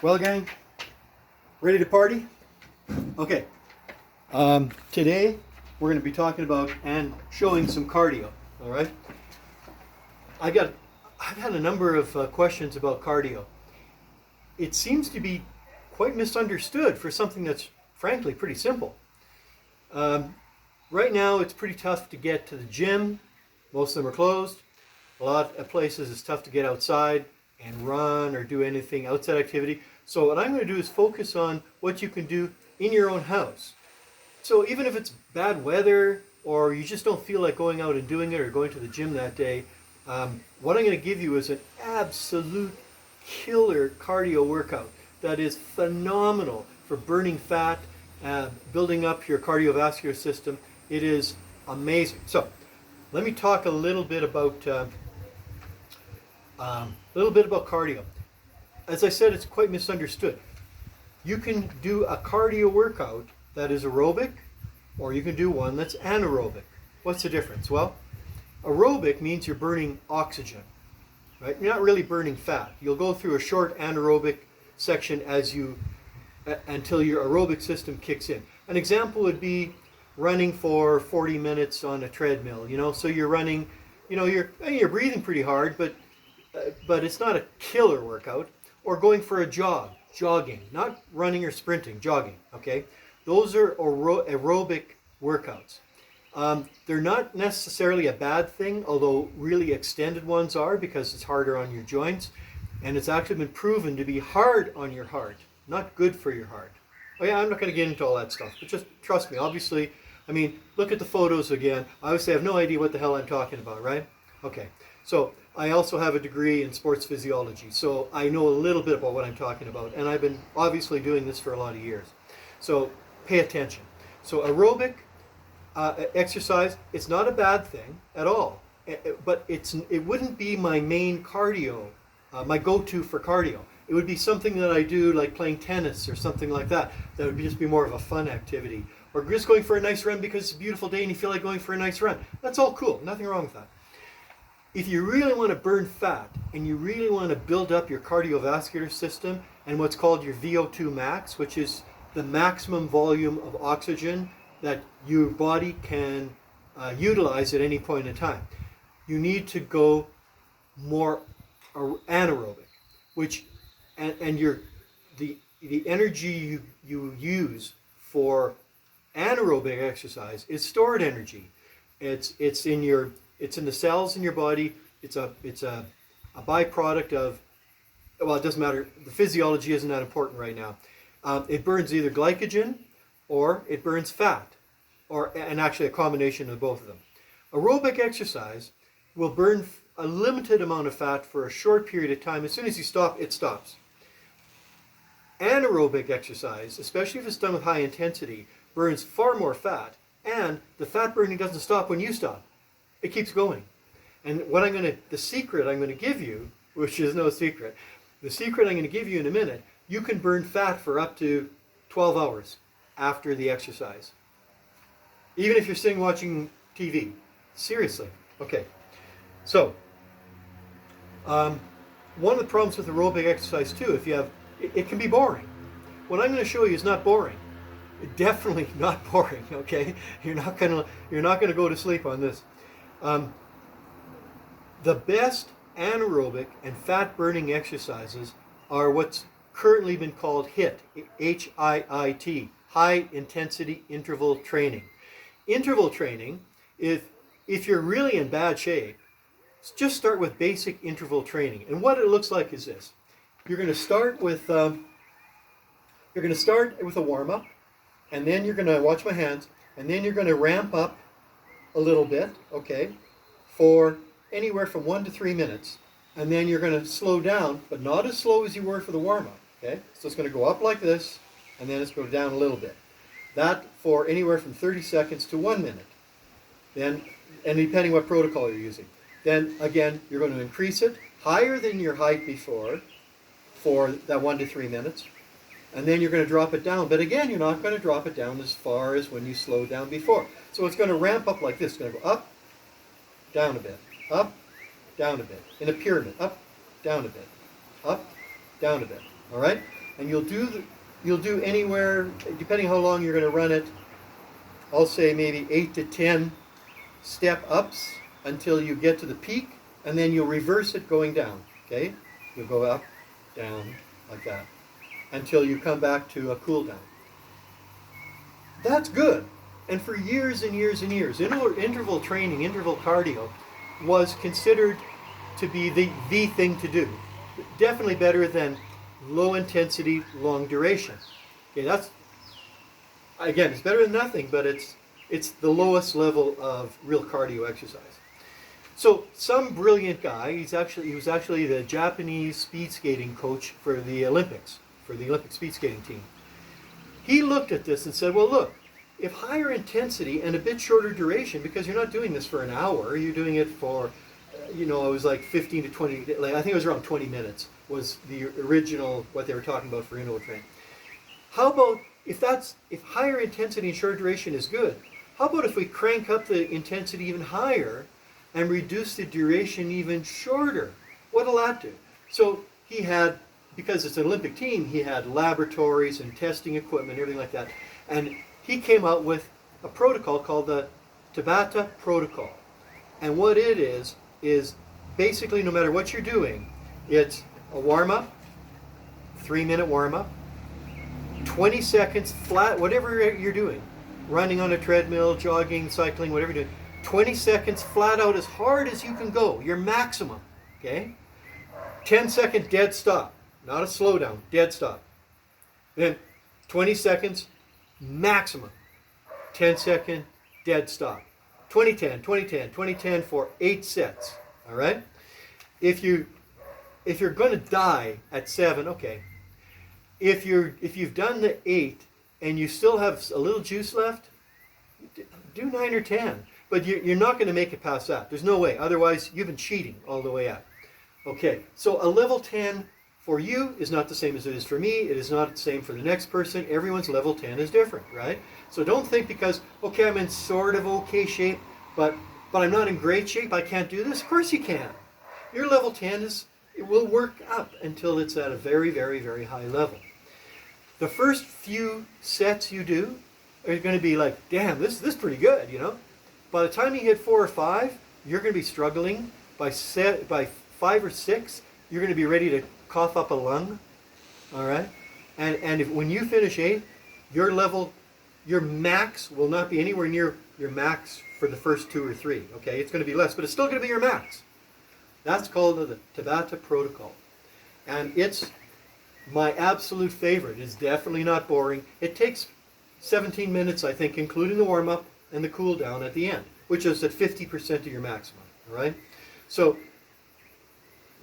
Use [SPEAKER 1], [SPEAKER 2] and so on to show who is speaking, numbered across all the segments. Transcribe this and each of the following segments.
[SPEAKER 1] Well, gang, ready to party? Okay. Today we're going to be talking about and showing some cardio. All right. I've had a number of questions about cardio. It seems to be quite misunderstood for something that's frankly pretty simple. Um, right now, it's pretty tough to get to the gym. Most of them are closed. A lot of places it's tough to get outside and run or do anything outside activity. So what I'm going to do is focus on what you can do in your own house. So even if it's bad weather or you just don't feel like going out and doing it or going to the gym that day, what I'm going to give you is an absolute killer cardio workout that is phenomenal for burning fat, building up your cardiovascular system. It is amazing. So let me talk a little bit about cardio. As I said, it's quite misunderstood. You can do a cardio workout that is aerobic, or you can do one that's anaerobic. What's the difference? Well, aerobic means you're burning oxygen, right? You're not really burning fat. You'll go through a short anaerobic section until your aerobic system kicks in. An example would be running for 40 minutes on a treadmill. So you're running, you're breathing pretty hard, but it's not a killer workout. Or going for a jogging, not running or sprinting, jogging. Okay, those are aerobic workouts. They're not necessarily a bad thing, although really extended ones are, because it's harder on your joints, and it's actually been proven to be hard on your heart, not good for your heart. Oh yeah, I'm not going to get into all that stuff, but just trust me. Obviously, look at the photos again. I obviously have no idea what the hell I'm talking about, right? Okay, so I also have a degree in sports physiology, so I know a little bit about what I'm talking about, and I've been obviously doing this for a lot of years. So pay attention. So aerobic exercise, it's not a bad thing at all, but it wouldn't be my main cardio, my go-to for cardio. It would be something that I do like playing tennis or something like that. That would just be more of a fun activity. Or just going for a nice run because it's a beautiful day and you feel like going for a nice run. That's all cool, nothing wrong with that. If you really want to burn fat and you really want to build up your cardiovascular system and what's called your VO2 max, which is the maximum volume of oxygen that your body can utilize at any point in time, you need to go more anaerobic, the energy you use for anaerobic exercise is stored energy. It's in the cells in your body. It's a byproduct of, well, it doesn't matter. The physiology isn't that important right now. It burns either glycogen or it burns fat, and actually a combination of both of them. Aerobic exercise will burn a limited amount of fat for a short period of time. As soon as you stop, it stops. Anaerobic exercise, especially if it's done with high intensity, burns far more fat, and the fat burning doesn't stop when you stop. It keeps going. And the secret I'm going to give you, which is no secret, the secret I'm going to give you in a minute, you can burn fat for up to 12 hours after the exercise. Even if you're sitting watching TV. Seriously. Okay. So, one of the problems with aerobic exercise too, it can be boring. What I'm going to show you is not boring. Definitely not boring, okay? You're not gonna go to sleep on this. The best anaerobic and fat-burning exercises are what's currently been called HIIT, H-I-I-T, high intensity interval training. Interval training, if you're really in bad shape, just start with basic interval training. And what it looks like is this: you're going to start with a warm-up, and then you're going to watch my hands, and then you're going to ramp up a little bit, okay, for anywhere from 1 to 3 minutes, and then you're going to slow down, but not as slow as you were for the warm-up, okay? So it's going to go up like this, and then it's going to go down a little bit. That for anywhere from 30 seconds to 1 minute. Then, and depending what protocol you're using. Then again, you're going to increase it higher than your height before for that 1 to 3 minutes. And then you're going to drop it down. But again, you're not going to drop it down as far as when you slowed down before. So it's going to ramp up like this. It's going to go up, down a bit, up, down a bit. In a pyramid, up, down a bit, up, down a bit. All right? and you'll do anywhere, depending how long you're going to run it, I'll say maybe 8 to 10 step ups until you get to the peak, and then you'll reverse it going down, okay? You'll go up, down, like that, until you come back to a cool down. That's good. And for years and years and years, interval training, interval cardio was considered to be the thing to do. Definitely better than low intensity, long duration. Okay, that's, again, it's better than nothing, but it's the lowest level of real cardio exercise. So some brilliant guy, he was actually the Japanese speed skating coach for the Olympics, for the Olympic speed skating team. He looked at this and said, well, look, if higher intensity and a bit shorter duration, because you're not doing this for an hour, you're doing it for, it was like 15 to 20, like, I think it was around 20 minutes was the original, what they were talking about for interval training. How about, if higher intensity and shorter duration is good, how about if we crank up the intensity even higher and reduce the duration even shorter? What'll that do? So he had, because it's an Olympic team, he had laboratories and testing equipment, everything like that. And he came out with a protocol called the Tabata Protocol. And what it is basically no matter what you're doing, it's a warm-up, 3-minute warm-up, 20 seconds flat, whatever you're doing, running on a treadmill, jogging, cycling, whatever you're doing, 20 seconds flat out as hard as you can go, your maximum, okay? 10-second dead stop, not a slowdown, dead stop. Then 20 seconds maximum, 10-second dead stop. 20-10, 20-10, 20-10 for 8 sets, all right? If you're going to die at 7, okay. If you've done the 8 and you still have a little juice left, do 9 or 10. But you're not going to make it past that. There's no way. Otherwise, you've been cheating all the way up. Okay, so a level 10 for you is not the same as it is for me. It is not the same for the next person. Everyone's level 10 is different, right? So don't think because, okay, I'm in sort of okay shape, but I'm not in great shape, I can't do this. Of course you can. Your level 10 it will work up until it's at a very, very, very high level. The first few sets you do are going to be like, damn, this is pretty good, By the time you hit 4 or 5, you're going to be struggling. By 5 or 6, you're going to be ready to cough up a lung, all right? And when you finish 8, your max will not be anywhere near your max for the first 2 or 3, okay? It's going to be less, but it's still going to be your max. That's called the Tabata Protocol. And it's my absolute favorite. It's definitely not boring. It takes 17 minutes, I think, including the warm-up and the cool down at the end, which is at 50% of your maximum, all right? So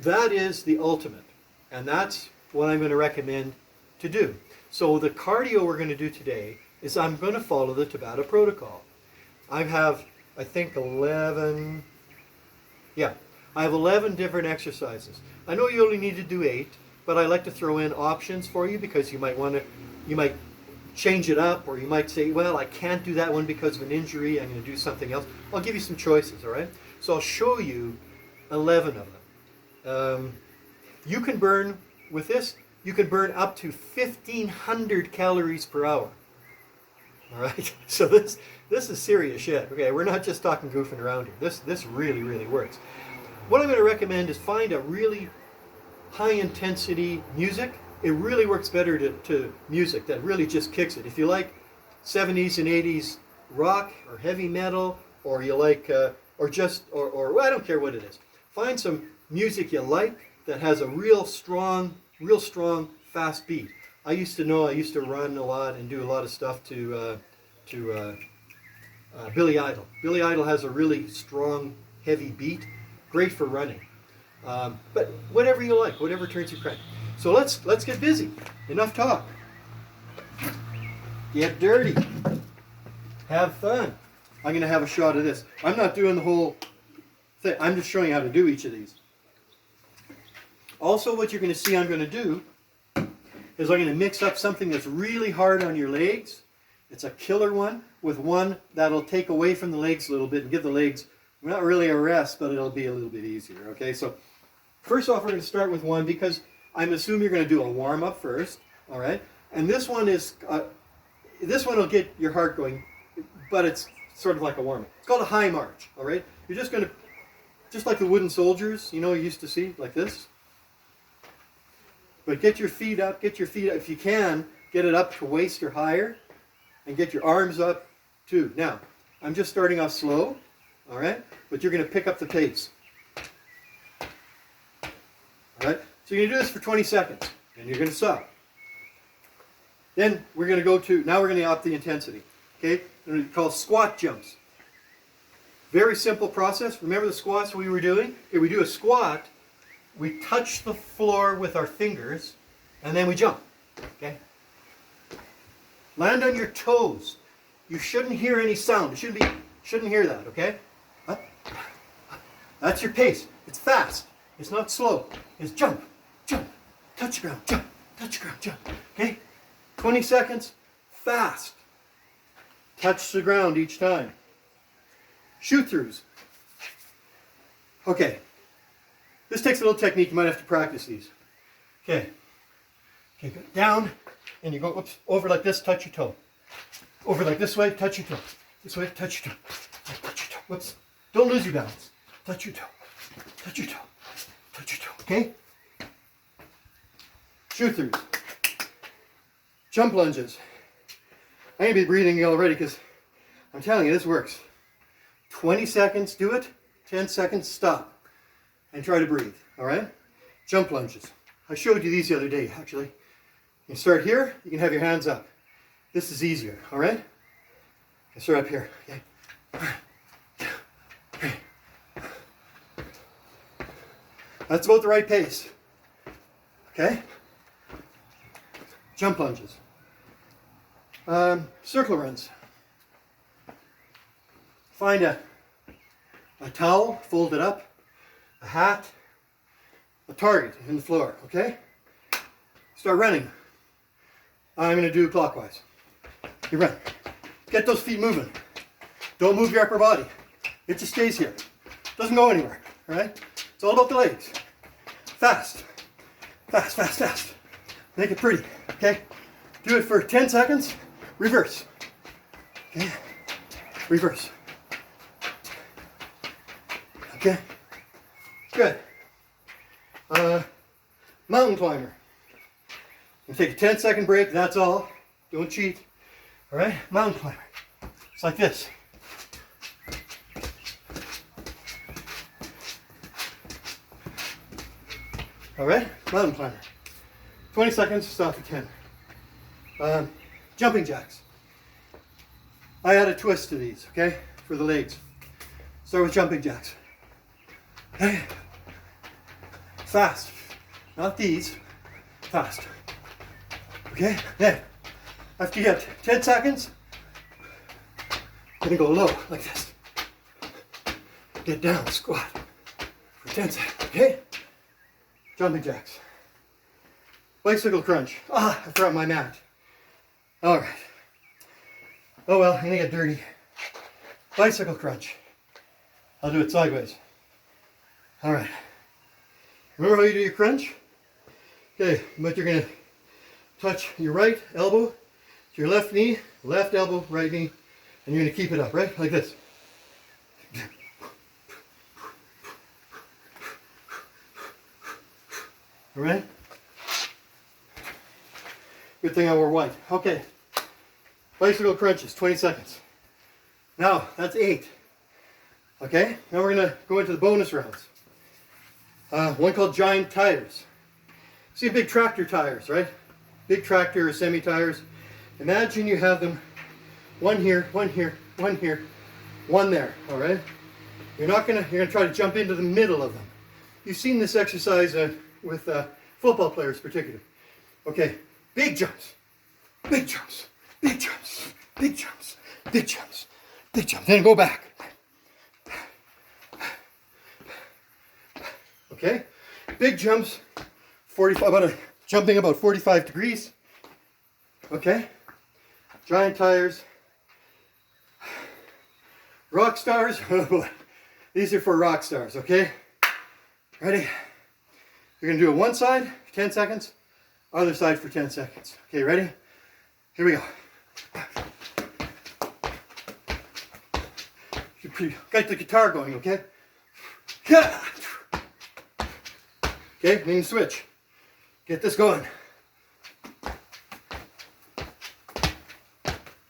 [SPEAKER 1] that is the ultimate, and that's what I'm going to recommend to do. So the cardio we're going to do today is I'm going to follow the Tabata Protocol. I have 11 different exercises. I know you only need to do 8, but I like to throw in options for you because you might change it up, or you might say, well, I can't do that one because of an injury, I'm going to do something else. I'll give you some choices, all right? So I'll show you 11 of them. You can burn, with this, you can burn up to 1,500 calories per hour. All right? So this is serious shit. Okay, we're not just talking goofing around here. This really, really works. What I'm going to recommend is find a really high intensity music. It really works better to music that really just kicks it. If you like 70s and 80s rock or heavy metal, or you like, or well, I don't care what it is. Find some music you like that has a real strong, fast beat. I used to run a lot and do a lot of stuff to Billy Idol. Billy Idol has a really strong, heavy beat, great for running. But whatever you like, whatever turns you crank. So let's get busy. Enough talk. Get dirty. Have fun. I'm going to have a shot of this. I'm not doing the whole thing. I'm just showing you how to do each of these. Also, what you're going to see I'm going to do is I'm going to mix up something that's really hard on your legs. It's a killer one with one that'll take away from the legs a little bit and give the legs not really a rest, but it'll be a little bit easier. Okay, so first off, we're going to start with one because I'm assuming you're going to do a warm-up first. all right? And this one will get your heart going, but it's sort of like a warm-up. It's called a high march, all right? You're just going to, just like the wooden soldiers, you know, you used to see, like this. But get your feet up, if you can, get it up to waist or higher, and get your arms up too. Now, I'm just starting off slow, all right? But you're going to pick up the pace. All right? So you're going to do this for 20 seconds, and you're going to stop. Then we're going to go to, now we're going to up the intensity, okay? It's called squat jumps. Very simple process. Remember the squats we were doing? Okay, we do a squat, we touch the floor with our fingers, and then we jump, okay? Land on your toes. You shouldn't hear any sound. You shouldn't hear that, okay? Up. That's your pace. It's fast. It's not slow. It's jump, jump, touch the ground, jump, touch the ground, jump, okay? 20 seconds, fast. Touch the ground each time. Shoot-throughs. Okay. This takes a little technique. You might have to practice these. Okay. Okay, go down, and you go over like this, touch your toe. Over like this way, touch your toe. This way, touch your toe. Touch your toe. Whoops. Don't lose your balance. Touch your toe. Touch your toe. Touch your toe. Okay? Shoot-throughs. Jump lunges. I ain't be breathing already because I'm telling you, this works. 20 seconds, do it. 10 seconds, stop. And try to breathe, all right? Jump lunges. I showed you these the other day, actually. You start here, you can have your hands up. This is easier, all right? Okay, start up here, okay? That's about the right pace, okay? Jump lunges. Circle runs. Find a towel, fold it up, a hat, a target in the floor, okay? Start running. I'm going to do clockwise. You run. Get those feet moving. Don't move your upper body. It just stays here. Doesn't go anywhere, all right? It's all about the legs. Fast. Fast, fast, fast. Make it pretty, okay? Do it for 10 seconds. Reverse. Okay? Reverse. Okay? Good. Mountain climber. You take a 10-second break, that's all. Don't cheat. All right? Mountain climber. It's like this. All right? Mountain climber. 20 seconds, stop at 10. Jumping jacks. I add a twist to these, okay? For the legs. Start with jumping jacks. Okay? Fast. Not these. Fast. Okay? Then, after you get 10 seconds, you're gonna go low, like this. Get down, squat. For 10 seconds, okay? Jumping jacks. Bicycle crunch. Ah, I forgot my mat. All right. Oh well, I'm gonna get dirty. Bicycle crunch. I'll do it sideways. All right. Remember how you do your crunch? Okay, but you're gonna touch your right elbow to your left knee, left elbow, right knee, and you're gonna keep it up, right? Like this. All right? Good thing I wore white. Okay. Bicycle crunches, 20 seconds. Now, that's 8. Okay? Now we're going to go into the bonus rounds. One called giant tires. See big tractor tires, right? Big tractor or semi tires. Imagine you have them one here, one here, one here, one there, all right? You're going to try to jump into the middle of them. You've seen this exercise with football players particularly. Okay, big jumps, big jumps, big jumps, big jumps, big jumps, big jumps. Then go back. Okay, big jumps, jumping about 45 degrees. Okay, giant tires. Rock stars, oh boy. These are for rock stars, okay? Ready? You're gonna do it one side, 10 seconds, Other side for 10 seconds. Okay, ready? Here we go. Got the guitar going, okay? Okay, then you switch. Get this going.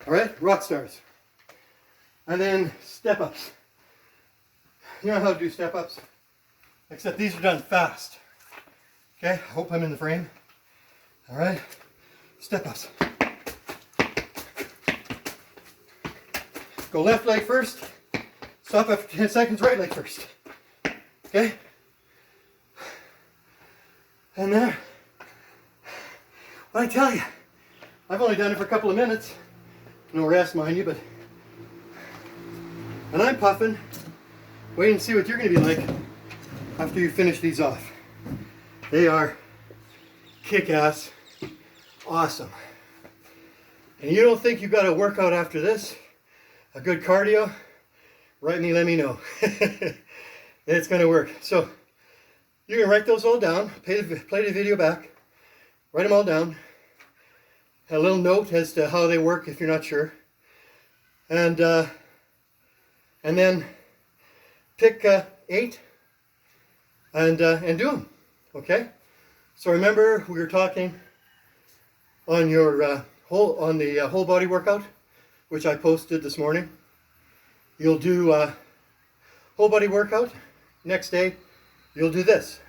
[SPEAKER 1] All right, rock stars. And then step ups. You know how to do step ups? Except these are done fast. Okay, I hope I'm in the frame. All right, step ups. Go left leg first. Stop after 10 seconds, right leg first. Okay? And there. What I tell you, I've only done it for a couple of minutes. No rest, mind you, but. And I'm puffing. Wait and see what you're going to be like after you finish these off. They are kick-ass awesome. And you don't think you've got a workout after this? A good cardio? Write me, let me know. It's going to work. So you can write those all down, play the video back, write them all down, a little note as to how they work if you're not sure, and then pick 8 and do them. Okay. So remember we were talking on your whole body workout, which I posted this morning. You'll do whole body workout. Next day, you'll do this.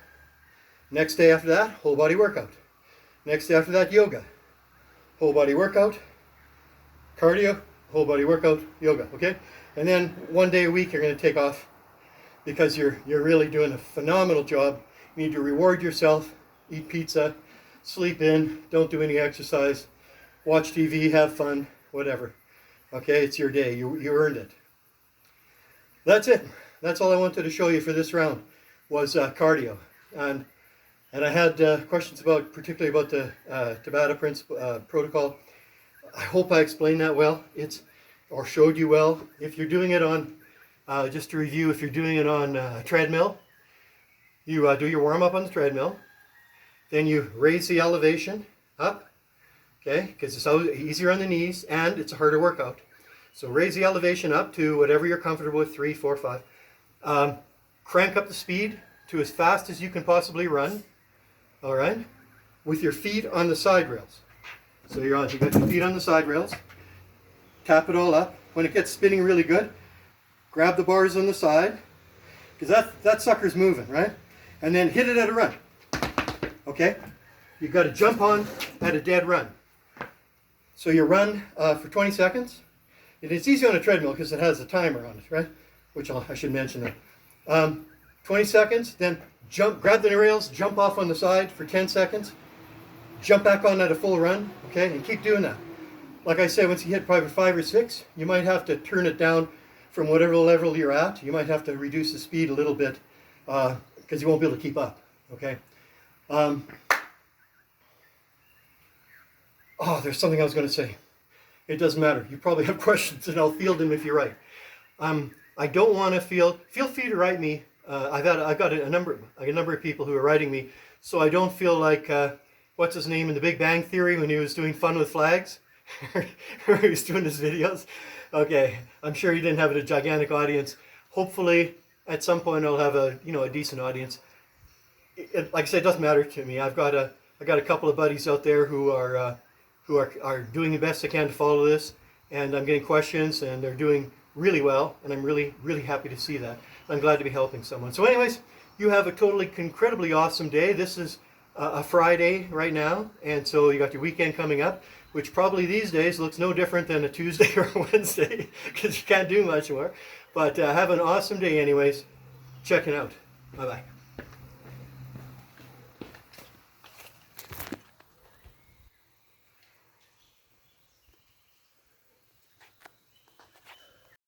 [SPEAKER 1] Next day after that, whole body workout. Next day after that, yoga. Whole body workout. Cardio, whole body workout, yoga. Okay? And then one day a week you're going to take off because you're really doing a phenomenal job. You need to reward yourself. Eat pizza. Sleep in. Don't do any exercise. Watch TV. Have fun. Whatever. Okay? It's your day. You earned it. That's it. That's all I wanted to show you for this round was cardio. And I had questions about, particularly about the Tabata protocol. I hope I explained that well. Or showed you well. If you're doing it on, just to review, if you're doing it on a treadmill, you do your warm up on the treadmill. Then you raise the elevation up, okay? Because it's easier on the knees and it's a harder workout. So raise the elevation up to whatever you're comfortable with, 3, 4, 5. Crank up the speed to as fast as you can possibly run, all right? With your feet on the side rails. So you got your feet on the side rails. Tap it all up. When it gets spinning really good, grab the bars on the side, because that sucker's moving, right? And then hit it at a run, okay? You've got to jump on at a dead run. So you run for 20 seconds. It's easy on a treadmill because it has a timer on it, right? Which I should mention that. 20 seconds, then grab the rails, jump off on the side for 10 seconds, jump back on at a full run, okay? And keep doing that. Like I said, once you hit probably 5 or 6, you might have to turn it down from whatever level you're at. You might have to reduce the speed a little bit because you won't be able to keep up, okay? Oh, there's something I was going to say. It doesn't matter. You probably have questions, and I'll field them if you're right. I don't want to feel free to write me. I've got a number of people who are writing me, so I don't feel like what's his name in The Big Bang Theory when he was doing Fun with Flags, or he was doing his videos. Okay, I'm sure he didn't have a gigantic audience. Hopefully, at some point, I'll have a decent audience. Like I said, it doesn't matter to me. I got a couple of buddies out there who are doing the best they can to follow this, and I'm getting questions, and they're doing really well, and I'm really, really happy to see that. I'm glad to be helping someone. So anyways, you have a totally, incredibly awesome day. This is a Friday right now, and so you got your weekend coming up, which probably these days looks no different than a Tuesday or a Wednesday, because you can't do much more. But have an awesome day anyways. Check it out. Bye-bye.